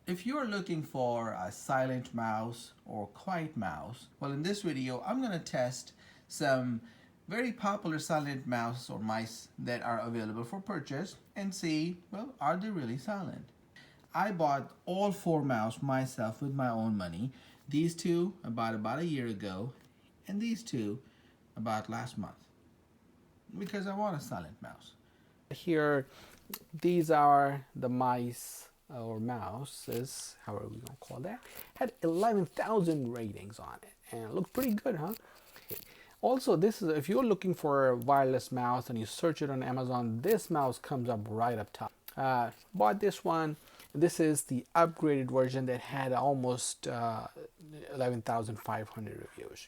If you're looking for a silent mouse or quiet mouse, well, in this video, I'm going to test some very popular silent mouse or mice that are available for purchase and see, well, are they really silent? I bought all four mouse myself with my own money. These two about a year ago, and these two about last month because I want a silent mouse. Here, these are the mice or mouses, however we gonna call that. Had 11,000 ratings on it, and it looked pretty good, huh? Also, this is if you're looking for a wireless mouse and you search it on Amazon, this mouse comes up right up top. Bought this one. This is the upgraded version that had almost 11,500 reviews.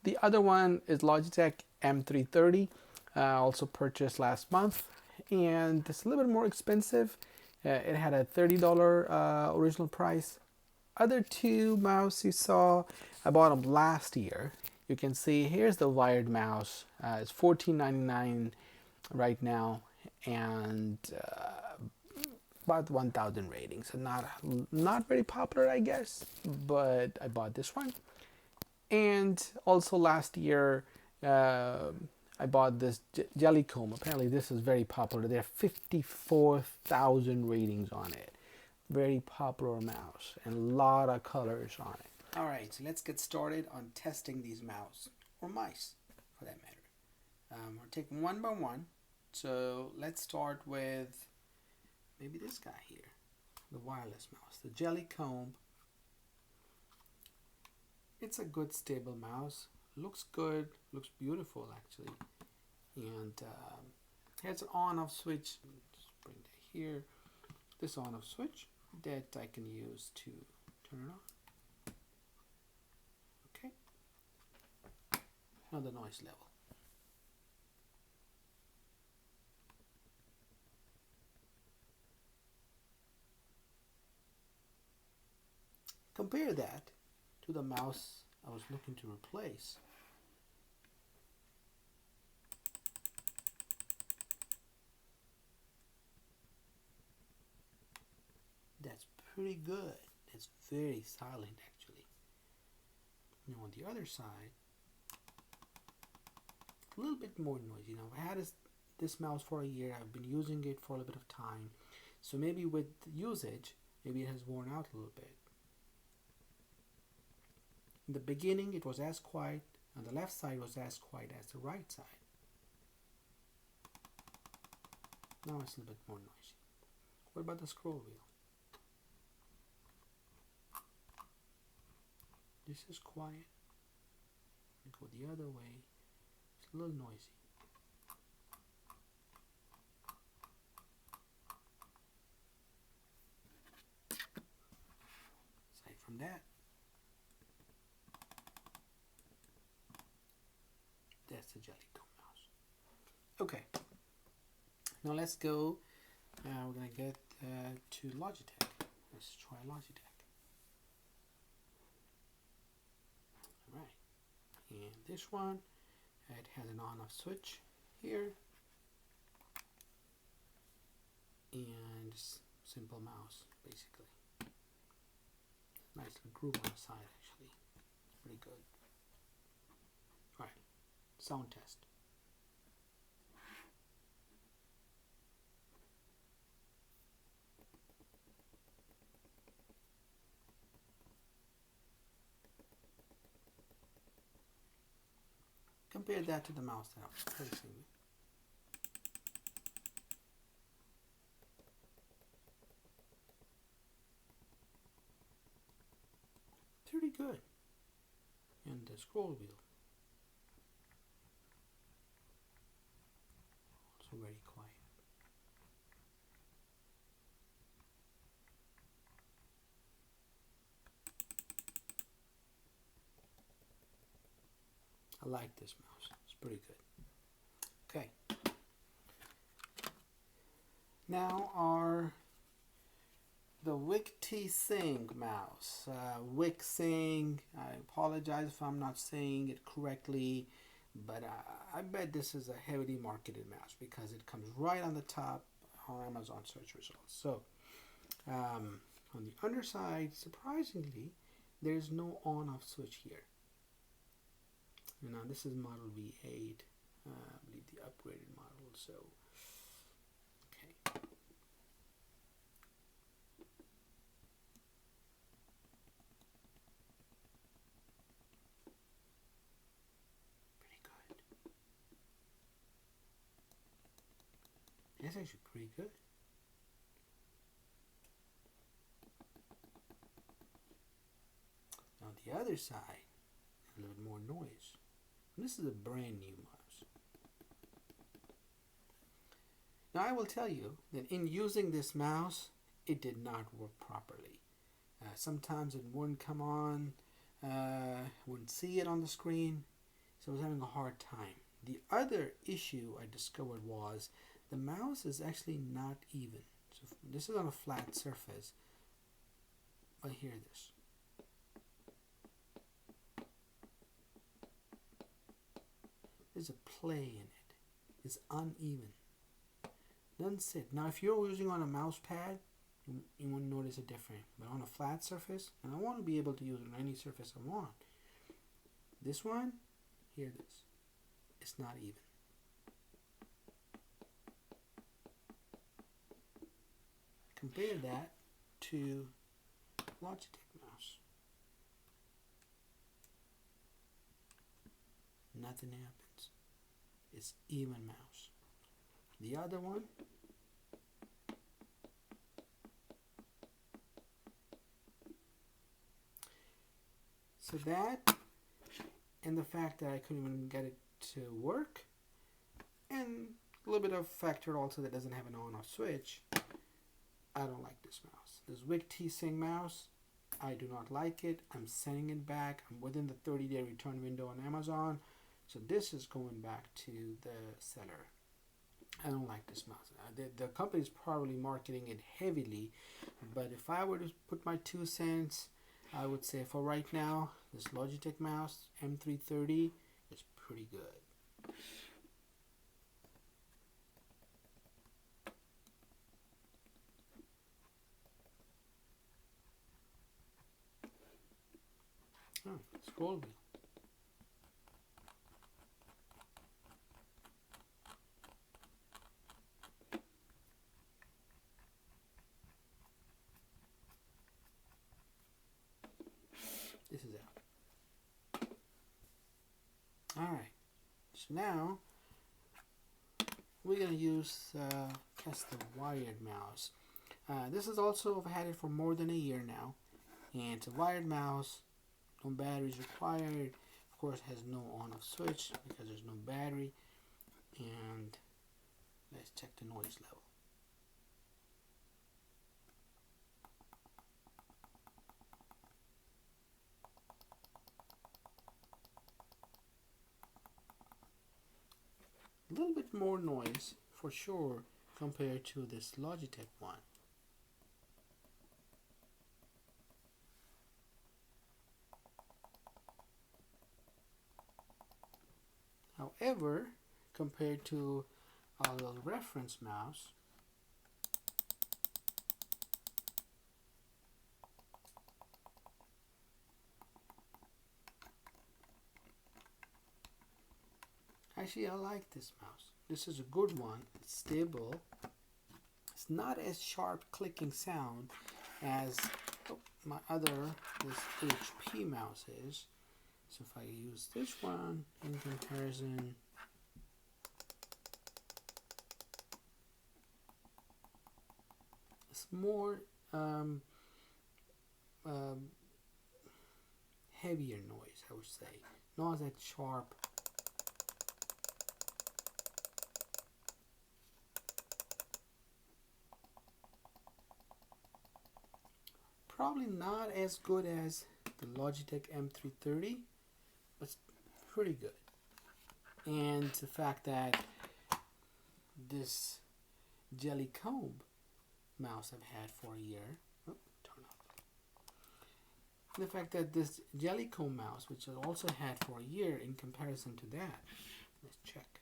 The other one is Logitech M330, also purchased last month, and it's a little bit more expensive. It had a $30 original price. Other two mouse you saw, I bought them last year. You can see here's the wired mouse. It's $14.99 right now, and about 1,000 ratings. So not very popular, I guess, but I bought this one. And also last year, I bought this jelly comb. Apparently, this is very popular. There are 54,000 ratings on it. Very popular mouse and a lot of colors on it. All right, so let's get started on testing these mouse or mice, for that matter. We're taking one by one. So let's start with maybe this guy here, the wireless mouse, the jelly comb. It's a good stable mouse. Looks good, looks beautiful actually. And has an on-off switch. Just bring that here. This on-off switch that I can use to turn it on. Okay. Now the noise level. Compare that to the mouse I was looking to replace. That's pretty good. It's very silent actually. Now on the other side, a little bit more noisy. Now I had this mouse for a year. I've been using it for a little bit of time. So maybe with usage, maybe it has worn out a little bit. In the beginning, it was as quiet, and the left side was as quiet as the right side. Now it's a little bit more noisy. What about the scroll wheel? This is quiet. We go the other way. It's a little noisy. Aside from that, that's the Jellycomb mouse. Okay. Now let's go. We're gonna get to Logitech. Let's try Logitech. All right. And this one, it has an on-off switch here, and simple mouse basically. Nice little groove on the side actually. It's pretty good. All right. Sound test. Compare that to the mouse that I was placing. Pretty good. And the scroll wheel. Also very quiet. I like this mouse. It's pretty good. Okay. Now the Wick T Sing mouse. Wick Sing. I apologize if I'm not saying it correctly, but I bet this is a heavily marketed mouse because it comes right on the top on Amazon search results. So On the underside, surprisingly, there is no on-off switch here. Now this is model V8, I believe the upgraded model. So, okay. Pretty good. That's actually pretty good. Now the other side, a little bit more noise. And this is a brand new mouse. Now I will tell you that in using this mouse, it did not work properly. Sometimes it wouldn't come on, wouldn't see it on the screen, so I was having a hard time. The other issue I discovered was the mouse is actually not even. So this is on a flat surface, but hear this. There's a play in it. It's uneven. Doesn't sit. Now if you're using on a mouse pad, you won't notice a difference. But on a flat surface, and I want to be able to use it on any surface I want. This one, hear this. It's not even. Compare that to Logitech mouse. Nothing happens. It's even mouse. The other one, so that, and the fact that I couldn't even get it to work, and a little bit of factor also that doesn't have an on-off switch, I don't like this mouse. This Wick T-Sync mouse, I do not like it. I'm sending it back. I'm within the 30-day return window on Amazon, so this is going back to the seller. I don't like this mouse. The company is probably marketing it heavily, but if I were to put my 2 cents, I would say for right now, this Logitech mouse M330 is pretty good. Oh, scroll wheel. This is out. Alright, so now we're going to use test the wired mouse. This is also, I've had it for more than a year now, and it's a wired mouse, no batteries required. Of course, it has no on-off switch because there's no battery. And let's check the noise level. A little bit more noise for sure compared to this Logitech one. However, compared to our little reference mouse, actually I like this mouse. This is a good one. It's stable. It's not as sharp clicking sound as my other, this HP mouse is. So if I use this one in comparison, it's more heavier noise, I would say. Not that sharp. Probably not as good as the Logitech M330, but it's pretty good. And the fact that this jelly comb mouse I've had for a year, turn off. The fact that this jelly comb mouse, which I also had for a year, in comparison to that, let's check.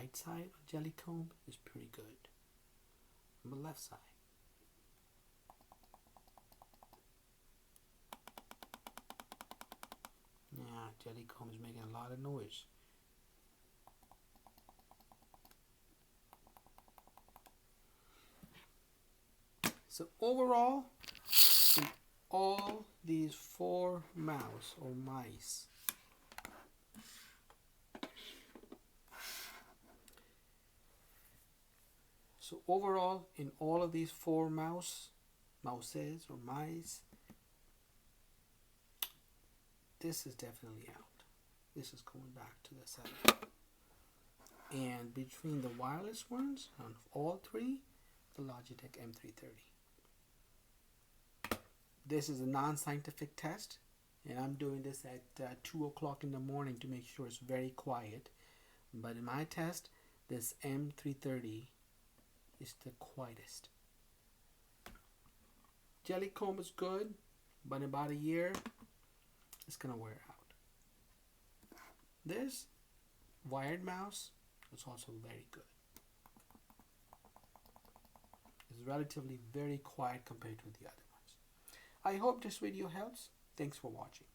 right side of jelly comb is pretty good. On the left side. Yeah, jelly comb is making a lot of noise. So overall, in all these 4 mouse or mice, so overall in all of these 4 mouses or mice, this is definitely out. This is going back to the 7. And between the wireless ones, on all 3, the Logitech M330. This is a non-scientific test, and I'm doing this at 2 o'clock in the morning to make sure it's very quiet. But in my test, this M330 is the quietest. Jelly comb is good, but in about a year, it's gonna wear out. This wired mouse is also very good. It's relatively very quiet compared to the other ones. I hope this video helps. Thanks for watching.